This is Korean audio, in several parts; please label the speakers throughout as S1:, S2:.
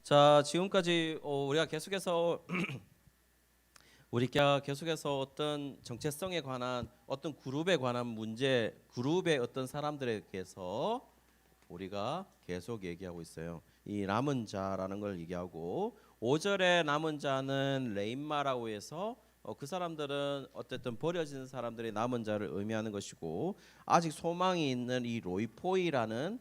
S1: 자, 지금까지 우리가 계속해서 어떤 정체성에 관한 어떤 그룹에 관한 문제, 그룹의 어떤 사람들에게서 우리가 계속 얘기하고 있어요. 이 남은 자라는 걸 얘기하고 5절에 남은 자는 레인마라고 해서 그 사람들은 어쨌든 버려진 사람들이 남은 자를 의미하는 것이고, 아직 소망이 있는 이 로이포이라는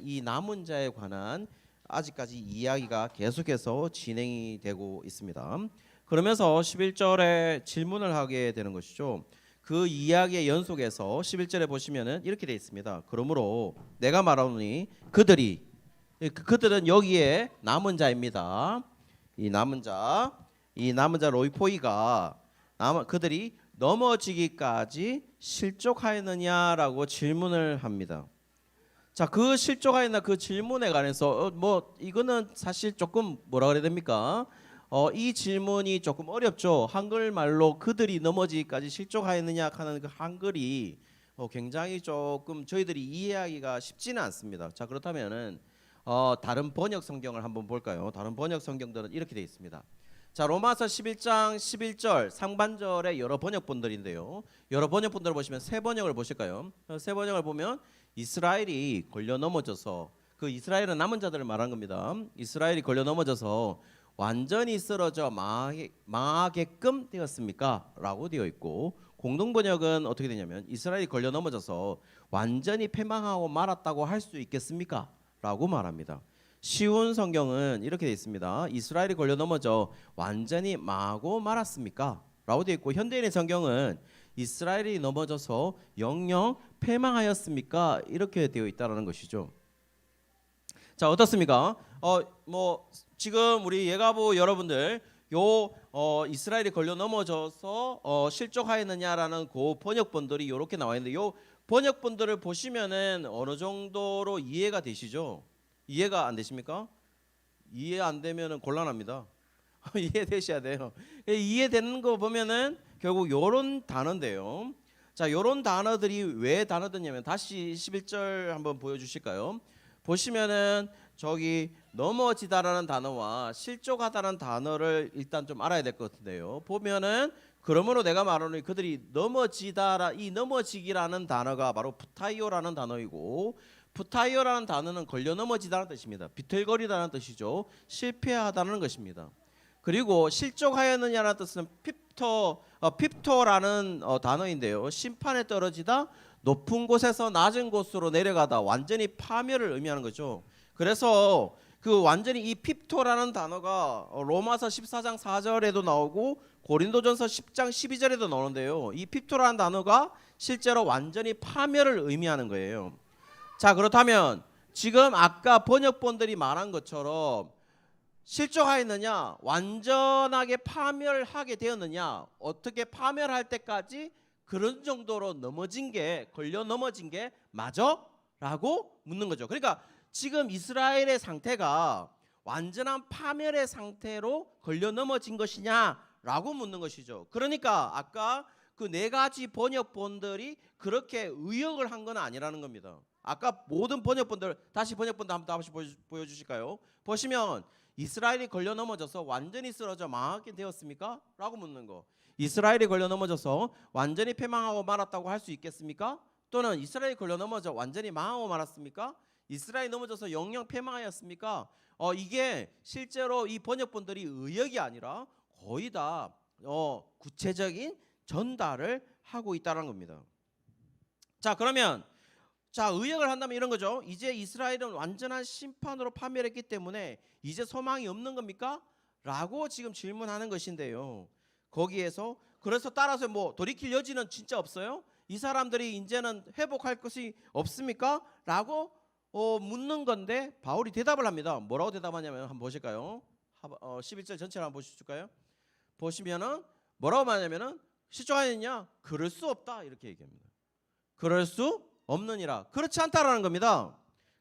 S1: 이 남은 자에 관한 아직까지 이야기가 계속해서 진행이 되고 있습니다. 그러면서 11절에 질문을 하게 되는 것이죠. 그 이야기의 연속에서 11절에 보시면은 이렇게 되어 있습니다. 그러므로 내가 말하노니 그들은 여기에 남은 자입니다. 이 남은 자 로이포이가 그들이 넘어지기까지 실족하였느냐라고 질문을 합니다. 자, 그 실족하였나 그 질문에 관해서 이거는 사실 조금 뭐라 그래야 됩니까? 이 질문이 조금 어렵죠. 한글말로 그들이 넘어지기까지 실족하였느냐 하는 그 한글이 굉장히 조금 저희들이 이해하기가 쉽지는 않습니다. 자, 그렇다면은 다른 번역 성경을 한번 볼까요? 다른 번역 성경들은 이렇게 되어 있습니다. 자, 로마서 11장 11절 상반절의 여러 번역본들인데요. 여러 번역본들을 보시면 세 번역을 보실까요? 세 번역을 보면 이스라엘이 걸려 넘어져서, 그 이스라엘은 남은 자들을 말한 겁니다. 이스라엘이 걸려 넘어져서 완전히 쓰러져 망하게끔 되었습니까? 라고 되어 있고, 공동번역은 어떻게 되냐면 이스라엘이 걸려 넘어져서 완전히 패망하고 말았다고 할 수 있겠습니까? 라고 말합니다. 쉬운 성경은 이렇게 되어 있습니다. 이스라엘이 걸려 넘어져 완전히 망하고 말았습니까? 라고 되어 있고, 현대인의 성경은 이스라엘이 넘어져서 영영 패망하였습니까? 이렇게 되어 있다는 것이죠. 자, 어떻습니까? 지금 우리 예가부 여러분들 이스라엘이 걸려 넘어져서 실족하였느냐라는 그 번역본들이 이렇게 나와 있는데, 요 번역본들을 보시면은 어느 정도로 이해가 되시죠? 이해가 안 되십니까? 이해 안 되면은 곤란합니다. 이해되셔야 돼요. 이해되는 거 보면은 결국 요런 단어인데요. 자, 요런 단어들이 왜 단어들냐면 다시 11절 한번 보여주실까요? 보시면은 저기 넘어지다라는 단어와 실족하다라는 단어를 일단 좀 알아야 될 것 같은데요. 보면은 그러므로 내가 말하노니 그들이 넘어지다라, 이 넘어지기라는 단어가 바로 푸타이오라는 단어이고, 푸타이오라는 단어는 걸려 넘어지다는 뜻입니다. 비틀거리다는 뜻이죠. 실패하다는 것입니다. 그리고 실족하였느냐라는 뜻은 핍토라는 단어인데요. 심판에 떨어지다, 높은 곳에서 낮은 곳으로 내려가다, 완전히 파멸을 의미하는 거죠. 그래서 그 완전히 이 핍토라는 단어가 로마서 14장 4절에도 나오고 고린도전서 10장 12절에도 나오는데요. 이 핍토라는 단어가 실제로 완전히 파멸을 의미하는 거예요. 자, 그렇다면 지금 아까 번역본들이 말한 것처럼 실족하였느냐, 완전하게 파멸하게 되었느냐, 어떻게 파멸할 때까지 그런 정도로 걸려 넘어진 게 맞아? 라고 묻는 거죠. 그러니까 지금 이스라엘의 상태가 완전한 파멸의 상태로 걸려 넘어진 것이냐라고 묻는 것이죠. 그러니까 아까 그 네 가지 번역본들이 그렇게 의역을 한 건 아니라는 겁니다. 아까 모든 번역본들, 다시 번역본들 한번 다시 보여주실까요? 보시면 이스라엘이 걸려 넘어져서 완전히 쓰러져 망하게 되었습니까? 라고 묻는 거. 이스라엘이 걸려 넘어져서 완전히 패망하고 말았다고 할 수 있겠습니까? 또는 이스라엘이 걸려 넘어져 완전히 망하고 말았습니까? 이스라엘이 넘어져서 영영 패망하였습니까? 이게 실제로 이 번역본들이 의역이 아니라 거의 다 구체적인 전달을 하고 있다는 겁니다. 자, 그러면 의역을 한다면 이런 거죠. 이제 이스라엘은 완전한 심판으로 파멸했기 때문에 이제 소망이 없는 겁니까? 라고 지금 질문하는 것인데요. 거기에서 그래서 따라서 돌이킬 여지는 진짜 없어요? 이 사람들이 이제는 회복할 것이 없습니까? 라고 묻는 건데 바울이 대답을 합니다. 뭐라고 대답하냐면 한번 보실까요? 11절 전체를 한번 보실까요? 보시면은 뭐라고 말하냐면은 실족하였느냐? 그럴 수 없다 이렇게 얘기합니다. 그럴 수 없느니라. 그렇지 않다라는 겁니다.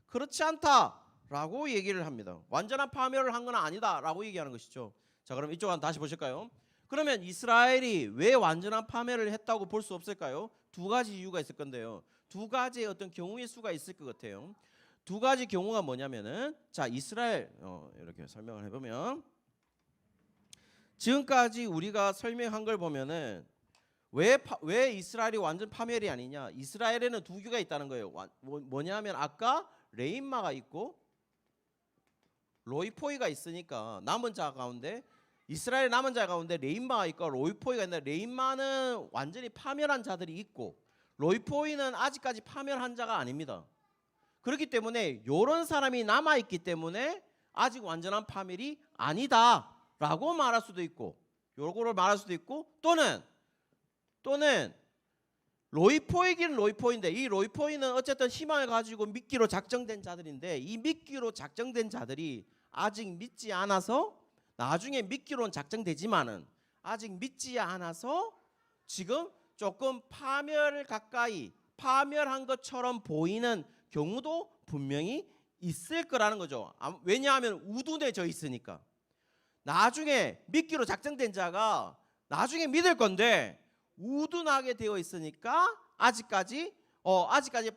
S1: 그렇지 않다라고 얘기를 합니다. 완전한 파멸을 한 건 아니다라고 얘기하는 것이죠. 자, 그럼 이쪽 한번 다시 보실까요? 그러면 이스라엘이 왜 완전한 파멸을 했다고 볼 수 없을까요? 두 가지 이유가 있을 건데요. 두 가지의 어떤 경우의 수가 있을 것 같아요. 두 가지 경우가 뭐냐면은 자 이스라엘 이렇게 설명을 해보면 지금까지 우리가 설명한 걸 보면은 왜 이스라엘이 완전 파멸이 아니냐? 이스라엘에는 두 개가 있다는 거예요. 뭐냐면 아까 레인마가 있고 로이포이가 있으니까 남은 자 가운데 이스라엘 남은 자 가운데 레인마가 있고 로이포이가 있는데 레인마는 완전히 파멸한 자들이 있고 로이포이는 아직까지 파멸한 자가 아닙니다. 그렇기 때문에 이런 사람이 남아 있기 때문에 아직 완전한 파멸이 아니다라고 말할 수도 있고 요거를 말할 수도 있고 또는 로이포이긴 로이포인데 이 로이포이는 어쨌든 희망을 가지고 믿기로 작정된 자들인데 이 믿기로 작정된 자들이 아직 믿지 않아서 나중에 믿기로는 작정되지만은 아직 믿지 않아서 지금 조금 파멸을 가까이 파멸한 것처럼 보이는 경우도 분명히 있을 거라는 거죠. 왜냐하면 우둔해져 있으니까. 나중에 믿기로 작정된 자가 나중에 믿을 건데 우둔하게 되어 있으니까 아직까지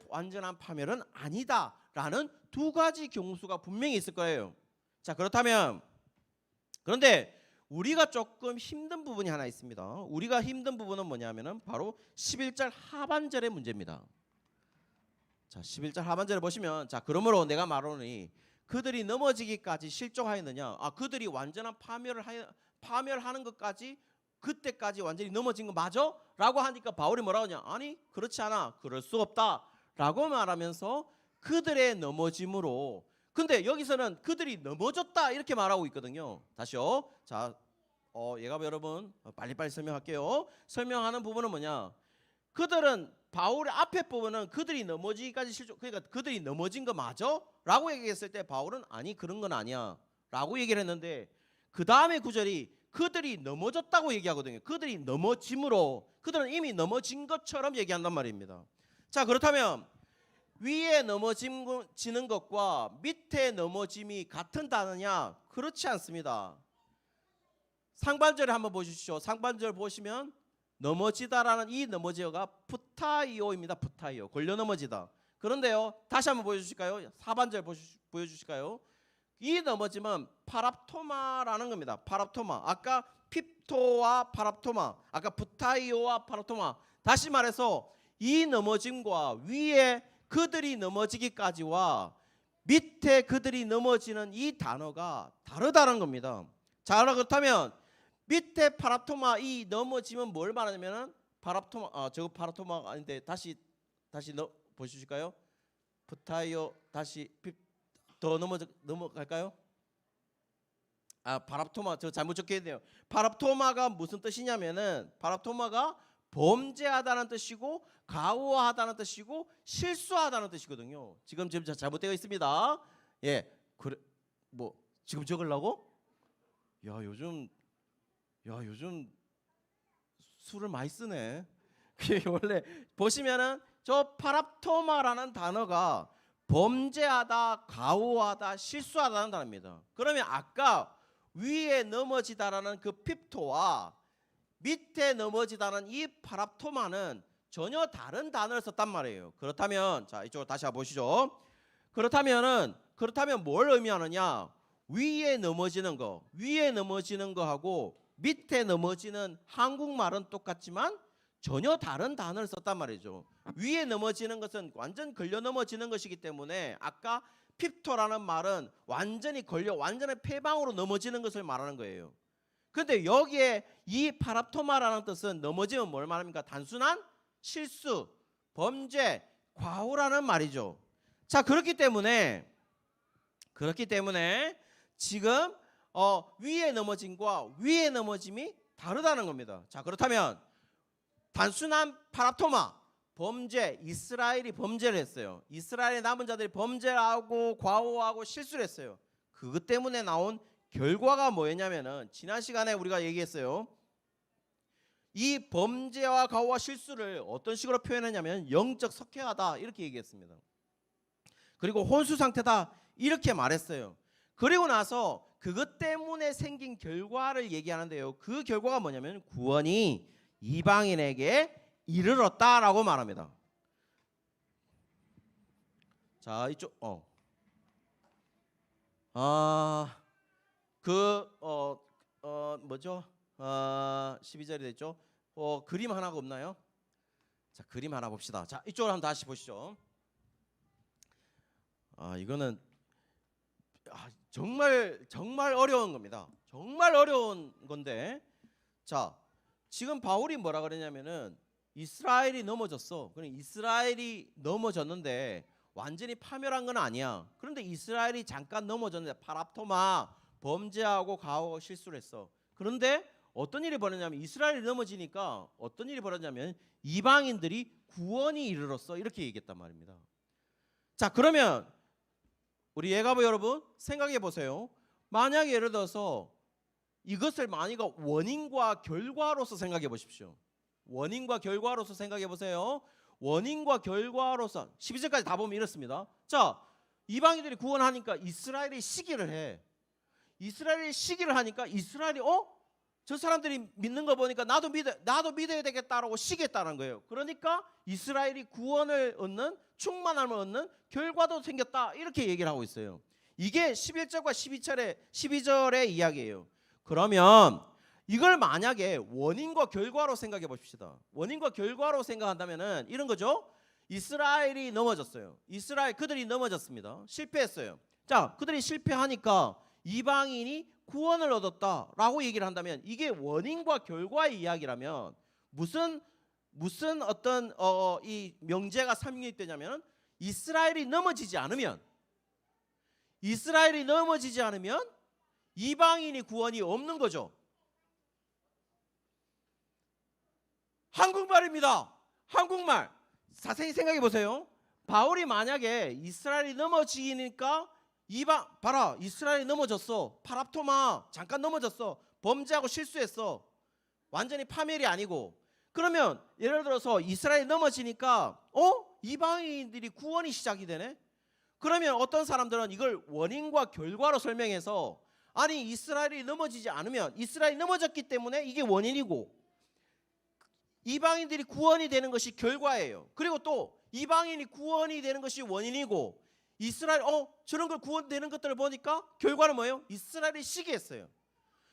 S1: 완전한 파멸은 아니다라는 두 가지 경우수가 분명히 있을 거예요. 자, 그렇다면 그런데 우리가 조금 힘든 부분이 하나 있습니다. 우리가 힘든 부분은 뭐냐면은 바로 11절 하반절의 문제입니다. 자, 11절 하반절을 보시면 자, 그러므로 내가 말하노니 그들이 넘어지기까지 실족하였느냐? 그들이 완전한 파멸하는 것까지 그때까지 완전히 넘어진 거 맞아? 라고 하니까 바울이 뭐라고 하냐? 아니 그렇지 않아. 그럴 수 없다 라고 말하면서 그들의 넘어짐으로 근데 여기서는 그들이 넘어졌다 이렇게 말하고 있거든요. 다시요. 자, 얘가 여러분 빨리빨리 설명할게요. 설명하는 부분은 뭐냐? 그들은 바울의 앞에 부분은 그들이 넘어지기까지 실족 그러니까 그들이 넘어진 거 맞아? 라고 얘기했을 때 바울은 아니 그런 건 아니야 라고 얘기를 했는데 그 다음에 구절이 그들이 넘어졌다고 얘기하거든요. 그들이 넘어짐으로 그들은 이미 넘어진 것처럼 얘기한단 말입니다. 자, 그렇다면 위에 넘어지는 것과 밑에 넘어짐이 같은 단어냐? 그렇지 않습니다. 상반절에 한번 보십시오. 상반절 보시면 넘어지다라는 이 넘어지어가 푸타이오입니다. 푸타이오. 걸려 넘어지다. 그런데요. 다시 한번 보여주실까요? 하반절 보여주실까요? 이 넘어짐은 파랍토마라는 겁니다. 파랍토마. 아까 핍토와 파랍토마. 아까 푸타이오와 파랍토마. 다시 말해서 이 넘어짐과 위에 그들이 넘어지기까지와 밑에 그들이 넘어지는 이 단어가 다르다는 겁니다. 자, 그렇다면 밑에 파랍토마 이 넘어짐은 뭘 말하냐면은 파랍토마 저거 파랍토마가 아닌데 다시 보실까요? 푸타이오 다시 더 넘어갈까요? 파랍토마 저 잘못 적혀있네요. 파랍토마가 무슨 뜻이냐면은 파랍토마가 범죄하다는 뜻이고 가오하다는 뜻이고 실수하다는 뜻이거든요. 지금 잘못되어 있습니다. 예, 그래 뭐 지금 적으려고? 야 요즘 술을 많이 쓰네. 원래 보시면은 저 파랍토마라는 단어가 범죄하다, 가오하다, 실수하다는 단어입니다. 그러면 아까 위에 넘어지다라는 그 핍토와 밑에 넘어지다는 이 파랍토마는 전혀 다른 단어를 썼단 말이에요. 그렇다면 자 이쪽으로 다시 보시죠. 그렇다면 뭘 의미하느냐? 위에 넘어지는 거하고 밑에 넘어지는 한국말은 똑같지만 전혀 다른 단어를 썼단 말이죠. 위에 넘어지는 것은 완전 걸려 넘어지는 것이기 때문에 아까 핍토라는 말은 완전히 완전히 폐방으로 넘어지는 것을 말하는 거예요. 그런데 여기에 이 파랍토마라는 뜻은 넘어지면 뭘 말합니까? 단순한 실수, 범죄, 과오라는 말이죠. 자, 그렇기 때문에 지금 위에 넘어짐과 위에 넘어짐이 다르다는 겁니다. 자, 그렇다면 단순한 파랍토마 범죄 이스라엘이 범죄를 했어요. 이스라엘의 남은 자들이 범죄를 하고 과오하고 실수를 했어요. 그것 때문에 나온 결과가 뭐였냐면은 지난 시간에 우리가 얘기했어요. 이 범죄와 가오와 실수를 어떤 식으로 표현했냐면 영적 석회하다 이렇게 얘기했습니다. 그리고 혼수 상태다 이렇게 말했어요. 그리고 나서 그것 때문에 생긴 결과를 얘기하는데요. 그 결과가 뭐냐면 구원이 이방인에게 이르렀다라고 말합니다. 자, 이쪽 뭐죠? 12절이 됐죠? 그림 하나가 없나요? 자, 그림 하나 봅시다. 자, 이쪽으로 한번 다시 보시죠. 이거는 정말 어려운 겁니다. 정말 어려운 건데, 자, 지금 바울이 뭐라 그러냐면은 이스라엘이 넘어졌어. 그럼 이스라엘이 넘어졌는데 완전히 파멸한 건 아니야. 그런데 이스라엘이 잠깐 넘어졌는데 파랍토마 범죄하고 가하고 실수를 했어. 그런데 어떤 일이 벌어졌냐면 이스라엘이 넘어지니까 어떤 일이 벌어졌냐면 이방인들이 구원이 이르렀어. 이렇게 얘기했단 말입니다. 자, 그러면 우리 예가부 여러분 생각해 보세요. 만약에 예를 들어서 이것을 만약에 원인과 결과로서 생각해 보십시오. 원인과 결과로서 생각해 보세요. 원인과 결과로서 12절까지 다 보면 이렇습니다. 자, 이방인들이 구원하니까 이스라엘이 시기를 해. 이스라엘이 시기를 하니까 이스라엘이 저 사람들이 믿는 거 보니까 나도 믿어야 되겠다라고 시기했다는 거예요. 그러니까 이스라엘이 구원을 얻는, 충만함을 얻는 결과도 생겼다. 이렇게 얘기를 하고 있어요. 이게 11절과 12절의 이야기예요. 그러면 이걸 만약에 원인과 결과로 생각해 봅시다. 원인과 결과로 생각한다면은 이런 거죠. 이스라엘이 넘어졌어요. 그들이 넘어졌습니다. 실패했어요. 자, 그들이 실패하니까 이방인이 구원을 얻었다라고 얘기를 한다면 이게 원인과 결과의 이야기라면 무슨 어떤 이 명제가 성립되냐면 이스라엘이 넘어지지 않으면 이방인이 구원이 없는 거죠. 한국말입니다. 한국말. 자세히 생각해 보세요. 바울이 만약에 이스라엘이 넘어지니까 봐라, 이스라엘이 넘어졌어. 파랍토마 잠깐 넘어졌어. 범죄하고 실수했어. 완전히 파멸이 아니고. 그러면 예를 들어서 이스라엘이 넘어지니까 이방인들이 구원이 시작이 되네. 그러면 어떤 사람들은 이걸 원인과 결과로 설명해서 아니 이스라엘이 넘어지지 않으면 이스라엘이 넘어졌기 때문에 이게 원인이고 이방인들이 구원이 되는 것이 결과예요. 그리고 또 이방인이 구원이 되는 것이 원인이고 이스라엘 저런 걸 구원되는 것들을 보니까 결과는 뭐예요? 이스라엘이 시기했어요.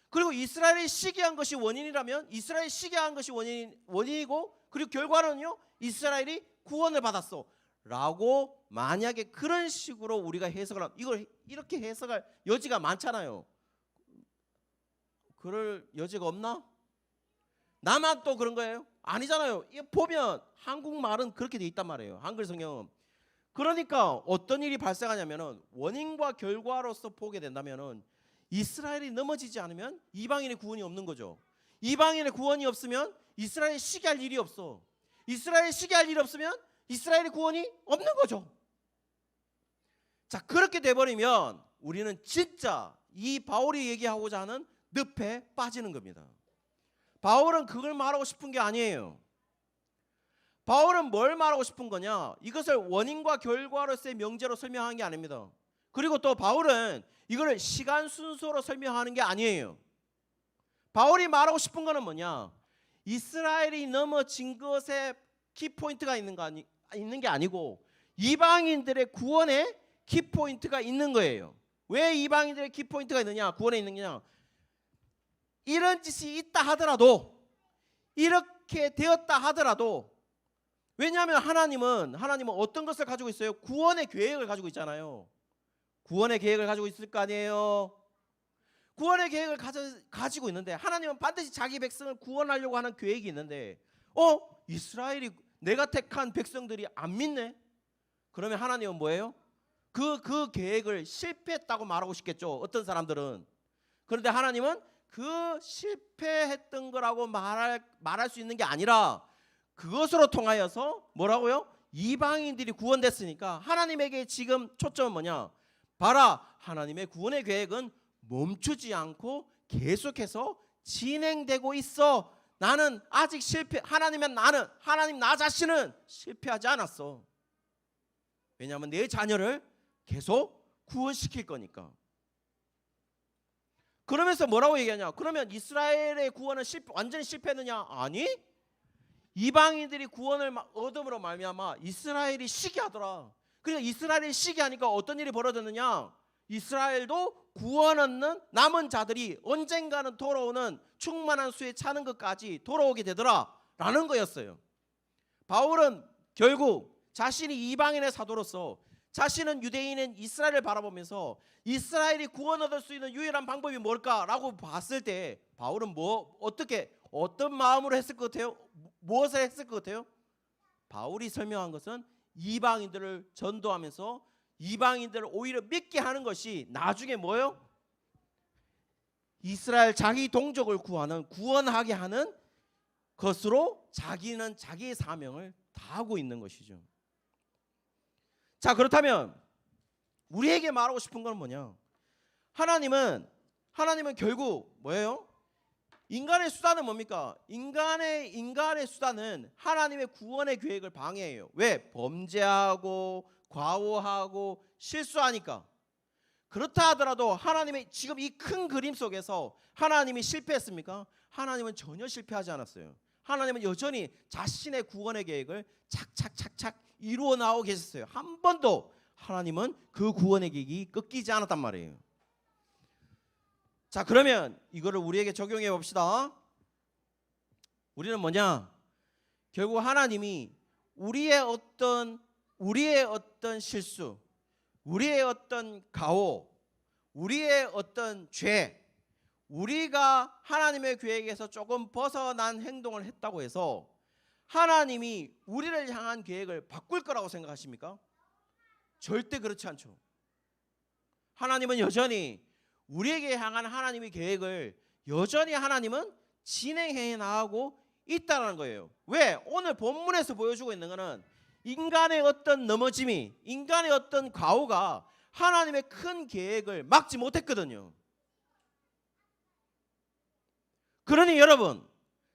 S1: 그리고 이스라엘이 시기한 것이 원인이라면 이스라엘이 시기한 것이 원인이고 그리고 결과는요 이스라엘이 구원을 받았어 라고 만약에 그런 식으로 우리가 해석을 하면 이걸 이렇게 해석할 여지가 많잖아요. 그럴 여지가 없나? 나만 또 그런 거예요? 아니잖아요. 보면 한국말은 그렇게 돼 있단 말이에요. 한글 성경은. 그러니까 어떤 일이 발생하냐면은 원인과 결과로서 보게 된다면은 이스라엘이 넘어지지 않으면 이방인의 구원이 없는 거죠. 이방인의 구원이 없으면 이스라엘이 시기할 일이 없어. 이스라엘이 시기할 일이 없으면 이스라엘의 구원이 없는 거죠. 자, 그렇게 돼버리면 우리는 진짜 이 바울이 얘기하고자 하는 늪에 빠지는 겁니다. 바울은 그걸 말하고 싶은 게 아니에요. 바울은 뭘 말하고 싶은 거냐? 이것을 원인과 결과로서의 명제로 설명하는 게 아닙니다. 그리고 또 바울은 이거를 시간 순서로 설명하는 게 아니에요. 바울이 말하고 싶은 거는 뭐냐? 이스라엘이 넘어진 것에 키포인트가 있는 게 아니고 이방인들의 구원에 키포인트가 있는 거예요. 왜 이방인들의 키포인트가 있느냐? 구원에 있는 거냐? 이런 짓이 있다 하더라도 이렇게 되었다 하더라도 왜냐하면 하나님은 어떤 것을 가지고 있어요? 구원의 계획을 가지고 있잖아요. 구원의 계획을 가지고 있을 거 아니에요. 구원의 계획을 가지고 있는데 하나님은 반드시 자기 백성을 구원하려고 하는 계획이 있는데 이스라엘이 내가 택한 백성들이 안 믿네. 그러면 하나님은 뭐예요? 그 계획을 실패했다고 말하고 싶겠죠. 어떤 사람들은. 그런데 하나님은 그 실패했던 거라고 말할 수 있는 게 아니라 그것으로 통하여서 뭐라고요? 이방인들이 구원됐으니까 하나님에게 지금 초점은 뭐냐? 봐라, 하나님의 구원의 계획은 멈추지 않고 계속해서 진행되고 있어. 나는 아직 하나님 나 자신은 실패하지 않았어. 왜냐하면 내 자녀를 계속 구원시킬 거니까. 그러면서 뭐라고 얘기하냐? 그러면 이스라엘의 구원은 완전히 실패했느냐? 아니, 이방인들이 구원을 얻음으로 말미암아 이스라엘이 시기하더라. 그러니까 이스라엘이 시기하니까 어떤 일이 벌어졌느냐? 이스라엘도 구원 얻는 남은 자들이 언젠가는 돌아오는 충만한 수에 차는 것까지 돌아오게 되더라라는 거였어요. 바울은 결국 자신이 이방인의 사도로서 자신은 유대인인 이스라엘을 바라보면서 이스라엘이 구원 얻을 수 있는 유일한 방법이 뭘까라고 봤을 때 바울은 어떤 마음으로 했을 것 같아요? 무엇을 했을 것 같아요? 바울이 설명한 것은 이방인들을 전도하면서 이방인들을 오히려 믿게 하는 것이 나중에 뭐예요? 이스라엘 자기 동족을 구원하게 하는 것으로 자기는 자기의 사명을 다하고 있는 것이죠. 자, 그렇다면 우리에게 말하고 싶은 건 뭐냐? 하나님은 결국 뭐예요? 인간의 수단은 뭡니까? 인간의 수단은 하나님의 구원의 계획을 방해해요. 왜? 범죄하고 과오하고 실수하니까. 그렇다 하더라도 하나님의 지금 이 큰 그림 속에서 하나님이 실패했습니까? 하나님은 전혀 실패하지 않았어요. 하나님은 여전히 자신의 구원의 계획을 착착착착 이루어 나오고 계셨어요. 한 번도 하나님은 그 구원의 계획이 끊기지 않았단 말이에요. 자, 그러면 이거를 우리에게 적용해 봅시다. 우리는 뭐냐? 결국 하나님이 우리의 어떤 실수, 우리의 어떤 가오, 우리의 어떤 죄, 우리가 하나님의 계획에서 조금 벗어난 행동을 했다고 해서 하나님이 우리를 향한 계획을 바꿀 거라고 생각하십니까? 절대 그렇지 않죠. 하나님은 여전히 우리에게 향한 하나님의 계획을 여전히 하나님은 진행해 나가고 있다는 거예요. 왜? 오늘 본문에서 보여주고 있는 것은 인간의 어떤 넘어짐이, 인간의 어떤 과오가 하나님의 큰 계획을 막지 못했거든요. 그러니 여러분,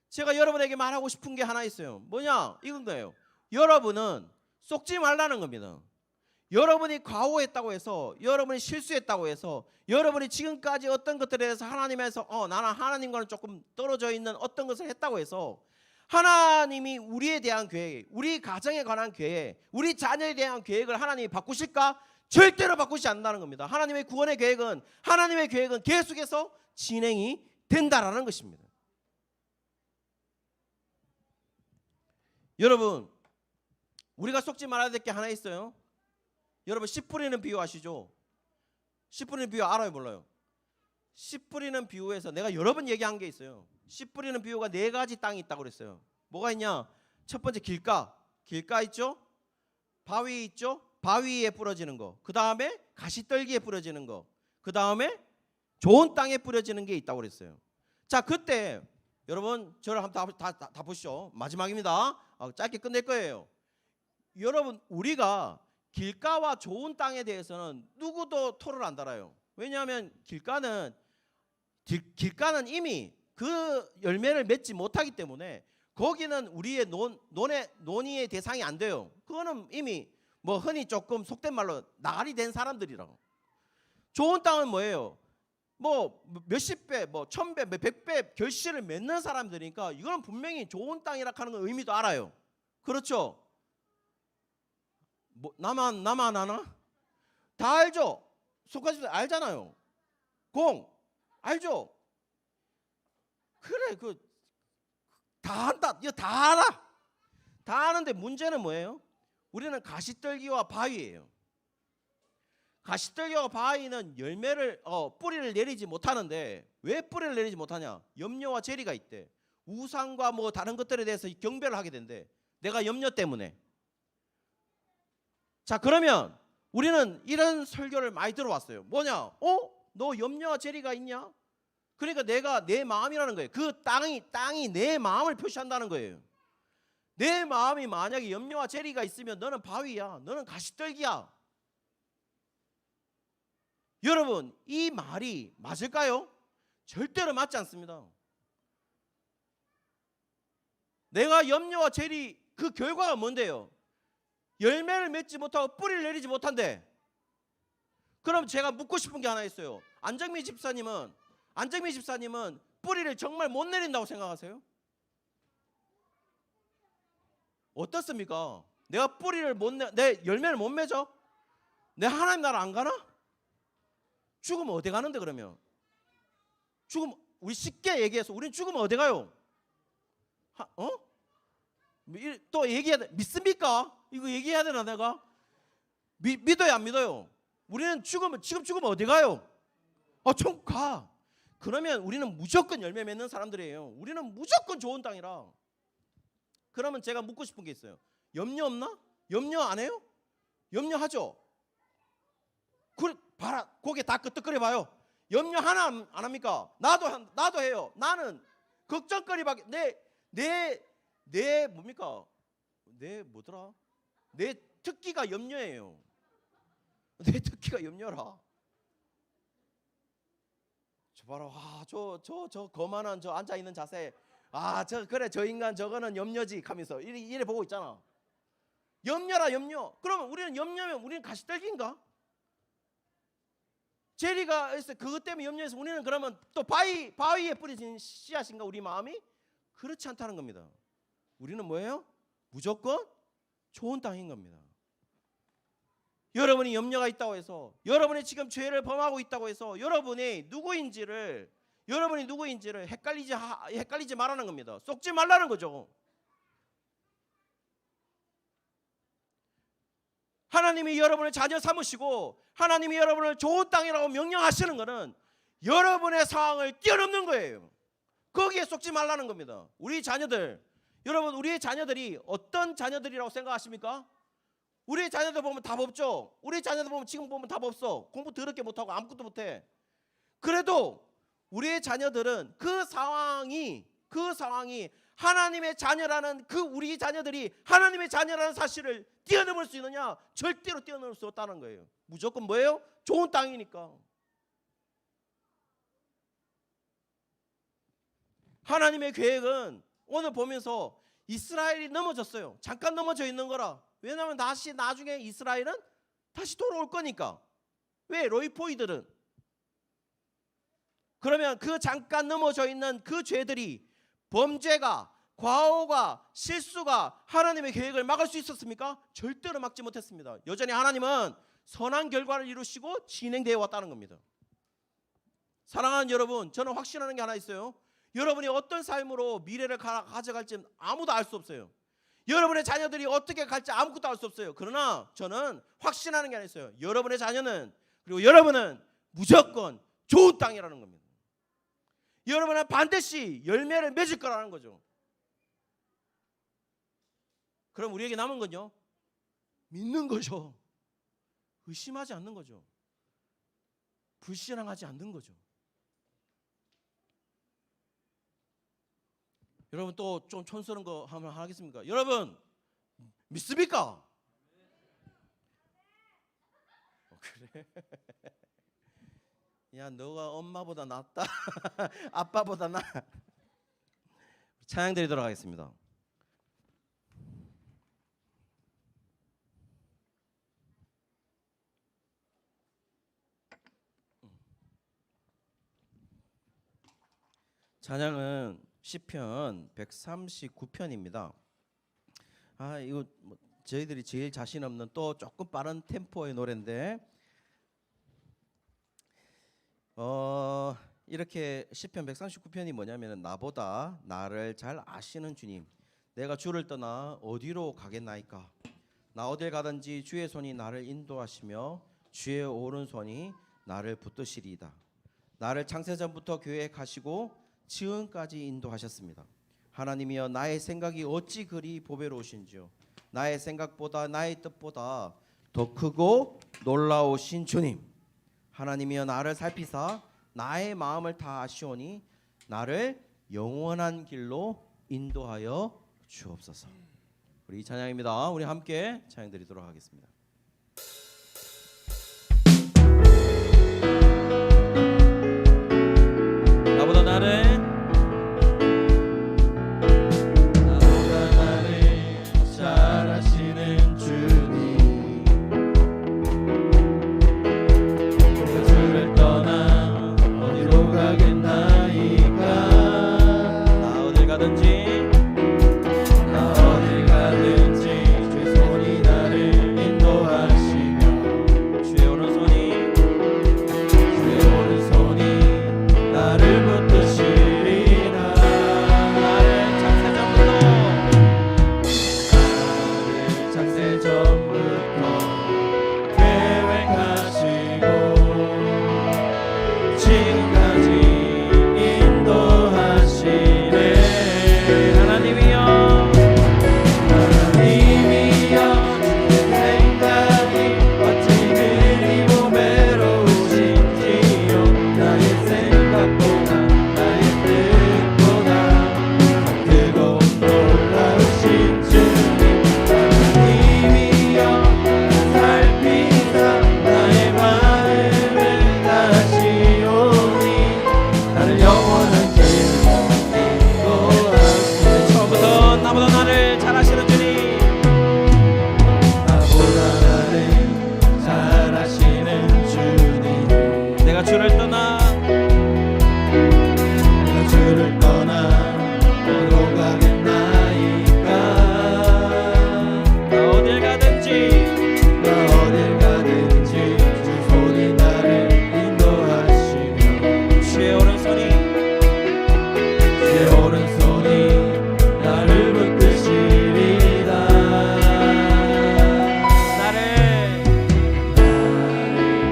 S1: 제가 여러분에게 말하고 싶은 게 하나 있어요. 뭐냐? 이건 거예요. 여러분은 속지 말라는 겁니다. 여러분이 과오했다고 해서, 여러분이 실수했다고 해서, 여러분이 지금까지 어떤 것들에 대해서 하나님에서 나는 하나님과는 조금 떨어져 있는 어떤 것을 했다고 해서 하나님이 우리에 대한 계획, 우리 가정에 관한 계획, 우리 자녀에 대한 계획을 하나님이 바꾸실까? 절대로 바꾸지 않는다는 겁니다. 하나님의 구원의 계획은, 하나님의 계획은 계속해서 진행이 된다라는 것입니다. 여러분, 우리가 속지 말아야 될 게 하나 있어요. 여러분, 씨 뿌리는 비유 아시죠? 씨 뿌리는 비유 알아요, 몰라요? 씨 뿌리는 비유에서 내가 여러 번 얘기한 게 있어요. 씨 뿌리는 비유가 4가지 땅이 있다고 그랬어요. 뭐가 있냐? 첫 번째 길가 있죠? 바위 있죠? 바위에 뿌려지는 거. 그 다음에 가시떨기에 뿌려지는 거. 그 다음에 좋은 땅에 뿌려지는 게 있다고 그랬어요. 자, 그때 여러분 저를 한번 다 보시죠. 마지막입니다. 짧게 끝낼 거예요. 여러분, 우리가 길가와 좋은 땅에 대해서는 누구도 토를 안 달아요. 왜냐하면 길가는 이미 그 열매를 맺지 못하기 때문에 거기는 우리의 논의의 대상이 안 돼요. 그거는 이미 뭐 흔히 조금 속된 말로 나가리 된 사람들이라고. 좋은 땅은 뭐예요? 뭐 몇십 배, 뭐 1000배, 100배 결실을 맺는 사람들이니까 이거는 분명히 좋은 땅이라 하는 건 의미도 알아요. 그렇죠? 뭐 나만 아나? 다 알죠? 속가지들 알잖아요. 공 알죠? 그래, 다 한다. 이거 다 알아. 다 아는데 문제는 뭐예요? 우리는 가시떨기와 바위예요. 가시떨기와 바위는 뿌리를 내리지 못하는데 왜 뿌리를 내리지 못하냐? 염려와 재리가 있대. 우상과 뭐 다른 것들에 대해서 경배를 하게 된대. 내가 염려 때문에. 자, 그러면 우리는 이런 설교를 많이 들어왔어요. 뭐냐? 너 염려와 재리가 있냐? 그러니까 내가 내 마음이라는 거예요. 그 땅이 내 마음을 표시한다는 거예요. 내 마음이 만약에 염려와 재리가 있으면 너는 바위야. 너는 가시떨기야. 여러분, 이 말이 맞을까요? 절대로 맞지 않습니다. 내가 염려와 재리, 그 결과가 뭔데요? 열매를 맺지 못하고 뿌리를 내리지 못한대. 그럼 제가 묻고 싶은 게 하나 있어요. 안정미 집사님은 뿌리를 정말 못 내린다고 생각하세요? 어떻습니까? 내가 뿌리를 내 열매를 못 맺어? 내 하나님 나라 안 가나? 죽으면 어디 가는데 그러면? 죽으면 우리 쉽게 얘기해서 우리는 죽으면 어디 가요? 또 얘기해야 돼. 믿습니까? 이거 얘기해야 되나 내가? 믿어요 안 믿어요? 우리는 지금 죽으면 어디 가요? 천국 가. 그러면 우리는 무조건 열매 맺는 사람들이에요. 우리는 무조건 좋은 땅이라. 그러면 제가 묻고 싶은 게 있어요. 염려 없나? 염려 안 해요? 염려하죠. 봐라, 고개 다 끄덕거려 봐요. 염려 하나 안 합니까? 나도 해요. 나는 걱정거리밖에 내 뭡니까? 내 뭐더라? 내 특기가 염려예요. 내 특기가 염려라. 저 봐라, 저 거만한 저 앉아 있는 자세. 저 인간 저거는 염려지 하면서 이래 보고 있잖아. 염려라 염려. 그러면 우리는 염려면 우리는 가시떨기인가? 제리가 그것 때문에 염려해서 우리는 그러면 또 바위에 뿌려진 씨앗인가 우리 마음이? 그렇지 않다는 겁니다. 우리는 뭐예요? 무조건 좋은 땅인 겁니다. 여러분이 염려가 있다고 해서, 여러분이 지금 죄를 범하고 있다고 해서 여러분이 누구인지를 헷갈리지 말라는 겁니다. 속지 말라는 거죠. 하나님이 여러분을 자녀 삼으시고 하나님이 여러분을 좋은 땅이라고 명령하시는 것은 여러분의 상황을 뛰어넘는 거예요. 거기에 속지 말라는 겁니다. 우리 자녀들, 여러분 우리의 자녀들이 어떤 자녀들이라고 생각하십니까? 우리의 자녀들 보면 답 없죠. 우리의 자녀들 보면 지금 보면 답 없어. 공부 더럽게 못하고 아무것도 못해. 그래도 우리의 자녀들은 그 상황이 하나님의 자녀라는 우리 자녀들이 하나님의 자녀라는 사실을 뛰어넘을 수 있느냐? 절대로 뛰어넘을 수 없다는 거예요. 무조건 뭐예요? 좋은 땅이니까. 하나님의 계획은 오늘 보면서 이스라엘이 넘어졌어요. 잠깐 넘어져 있는 거라. 왜냐하면 나중에 이스라엘은 다시 돌아올 거니까. 왜? 로이포이들은. 그러면 그 잠깐 넘어져 있는 그 죄들이, 범죄가, 과오가, 실수가 하나님의 계획을 막을 수 있었습니까? 절대로 막지 못했습니다. 여전히 하나님은 선한 결과를 이루시고 진행되어 왔다는 겁니다. 사랑하는 여러분, 저는 확신하는 게 하나 있어요. 여러분이 어떤 삶으로 미래를 가져갈지 아무도 알 수 없어요. 여러분의 자녀들이 어떻게 갈지 아무것도 알 수 없어요. 그러나 저는 확신하는 게 하나 있어요. 여러분의 자녀는, 그리고 여러분은 무조건 좋은 땅이라는 겁니다. 여러분은 반드시 열매를 맺을 거라는 거죠. 그럼 우리에게 남은 건요? 믿는 거죠. 의심하지 않는 거죠. 불신앙하지 않는 거죠. 여러분 또 좀 촌스러운 거 한번 하겠습니까? 여러분 믿습니까? 그래? 야, 너가 엄마보다 낫다. 아빠보다 나. 찬양 드리도록 하겠습니다. 찬양은 시편 139편입니다. 이거 저희들이 제일 자신 없는 또 조금 빠른 템포의 노래인데, 이렇게 시편 139편이 뭐냐면은, 나보다 나를 잘 아시는 주님, 내가 주를 떠나 어디로 가겠나이까? 나 어딜 가든지 주의 손이 나를 인도하시며 주의 오른손이 나를 붙드시리이다. 나를 창세전부터 계획하시고 지금까지 인도하셨습니다. 하나님이여, 나의 생각이 어찌 그리 보배로우신지요. 나의 생각보다 나의 뜻보다 더 크고 놀라우신 주님, 하나님이여, 나를 살피사 나의 마음을 다 아시오니 나를 영원한 길로 인도하여 주옵소서. 우리 찬양입니다. 우리 함께 찬양 드리도록 하겠습니다. 나보다 나를 잘 아시는 주님, 그 주를 떠나 어디로 가겠나이까? 나 어딜 가든지 주의 손이 나를 인도 떠나
S2: 내가 주를 떠나 어디로 가겠나이까.
S1: 나 어딜 가든지
S2: 나 어딜 가든지 주 손이 나를 인도하시며
S1: 주의 오른손이
S2: 내 오른손이 나를 붙드시리라.
S1: 나를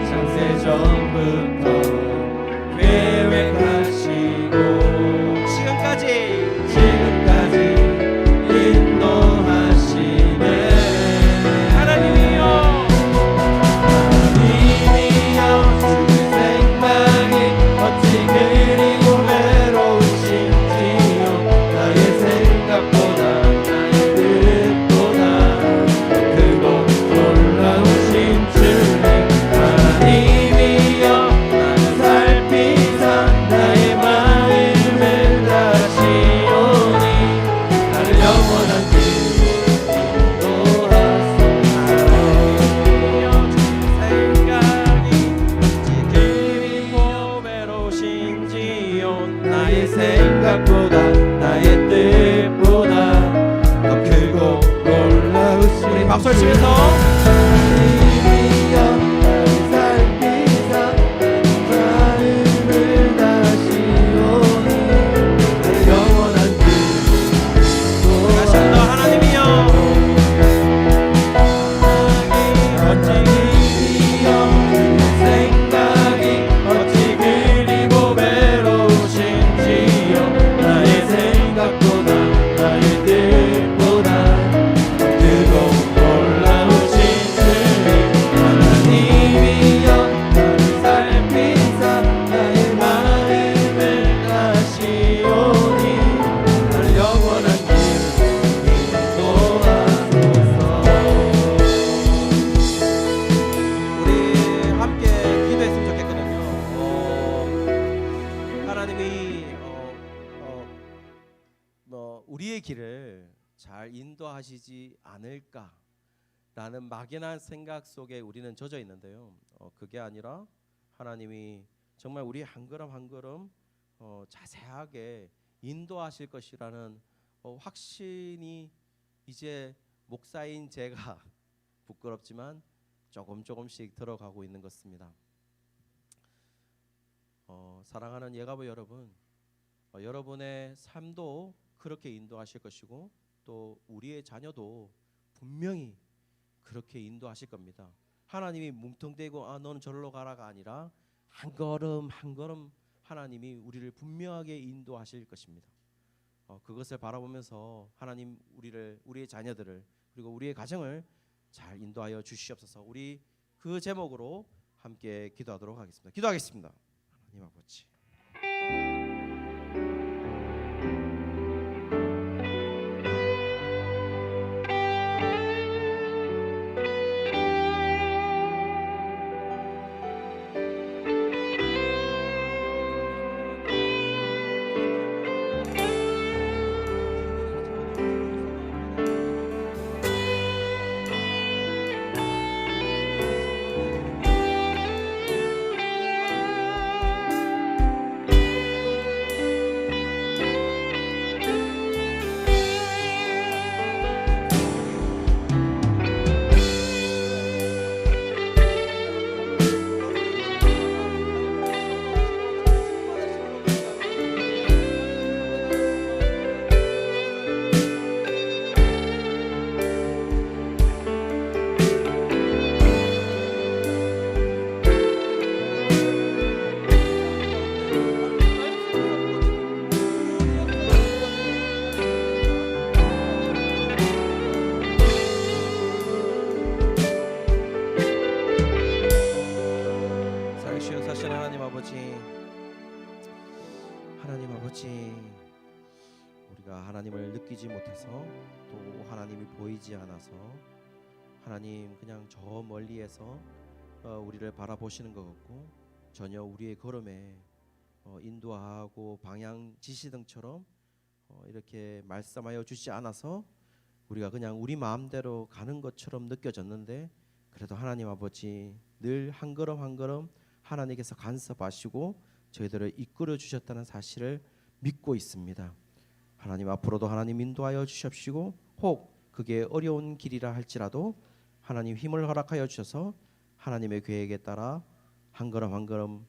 S2: 창세전부터 계획하시고 지금까지 인도하시네.
S1: 하나님이여
S2: 하나님이여 주의 생각이 어찌 그리고 외로우신지요. 나의 생각보다 나의 뜻보다 더 크고 놀라우신 주님. 하나님이여 나를 살피사 나의 마음을 다시오니 나를 영원한 길로 나의 생각보다 나의 뜻보다 더 크고 놀라우신
S1: 우리 박수를 치면서
S2: 하나님이여 나를 살피사 마음을 다시오니 나를 영원한 길로
S1: 다시 한번 더 하나님이여
S2: 하나님이여 주의 생각이 어찌 그리고 외로우신지요. 나의 생각보다 나의 뜻보다 더 크고 놀라우신 주님. 하나님이여 나를 살피사 나의 마음을 다시오니 나를 영원한 길로 인도하소서.
S1: 우리 함께 기도했으면 좋겠거든요. 하나님이 우리의 길을 잘 인도하시지 않을까라는 막연한 생각 속에 우리는 젖어 있는데요. 그게 아니라 하나님이 정말 우리 한 걸음 한 걸음 자세하게 인도하실 것이라는 확신이 이제 목사인 제가 부끄럽지만 조금씩 들어가고 있는 것입니다. 사랑하는 예가부 여러분, 여러분의 삶도 그렇게 인도하실 것이고 또 우리의 자녀도 분명히 그렇게 인도하실 겁니다. 하나님이 뭉텅대고 너는 저리로 가라가 아니라 한 걸음 한 걸음 하나님이 우리를 분명하게 인도하실 것입니다. 그것을 바라보면서 하나님 우리의 자녀들을 그리고 우리의 가정을 잘 인도하여 주시옵소서. 우리 그 제목으로 함께 기도하도록 하겠습니다. 기도하겠습니다. 하나님 아버지, 살아계신 하나님 아버지, 우리가 하나님을 느끼지 못해서 또 하나님이 보이지 않아서 하나님 그냥 저 멀리에서 우리를 바라보시는 것 같고 전혀 우리의 걸음에 인도하고 방향 지시등처럼 이렇게 말씀하여 주지 않아서 우리가 그냥 우리 마음대로 가는 것처럼 느껴졌는데, 그래도 하나님 아버지 늘 한 걸음 한 걸음 하나님께서 간섭하시고 저희들을 이끌어 주셨다는 사실을 믿고 있습니다. 하나님 앞으로도 하나님 인도하여 주십시고 혹 그게 어려운 길이라 할지라도 하나님 힘을 허락하여 주셔서 하나님의 계획에 따라 한 걸음 한 걸음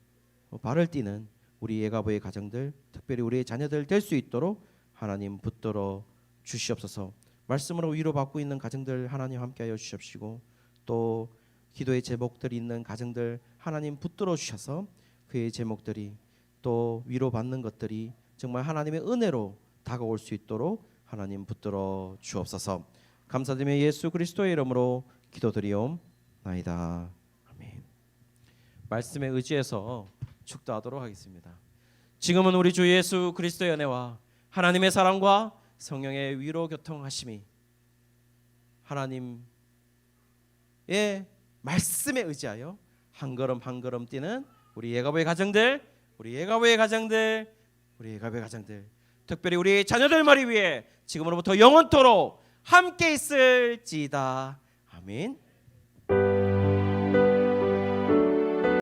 S1: 발을 띄는 우리 예가보의 가정들, 특별히 우리의 자녀들 될 수 있도록 하나님 붙들어 주시옵소서. 말씀으로 위로받고 있는 가정들 하나님 함께하여 주십시고 또 기도의 제목들이 있는 가정들 하나님 붙들어 주셔서 그의 제목들이 또 위로받는 것들이 정말 하나님의 은혜로 다가올 수 있도록 하나님 붙들어 주옵소서. 감사드리며 예수 그리스도의 이름으로 기도드리옵나이다. 아멘. 말씀에 의지해서 축도하도록 하겠습니다. 지금은 우리 주 예수 그리스도의 은혜와 하나님의 사랑과 성령의 위로 교통하심이 하나님의 말씀에 의지하여 한 걸음 한 걸음 뛰는 우리 예가보의 가정들, 우리 예가보의 가정들, 우리 예가보의 가정들, 특별히 우리 자녀들 머리 위에 지금으로부터 영원토록 함께 있을지다. 아멘.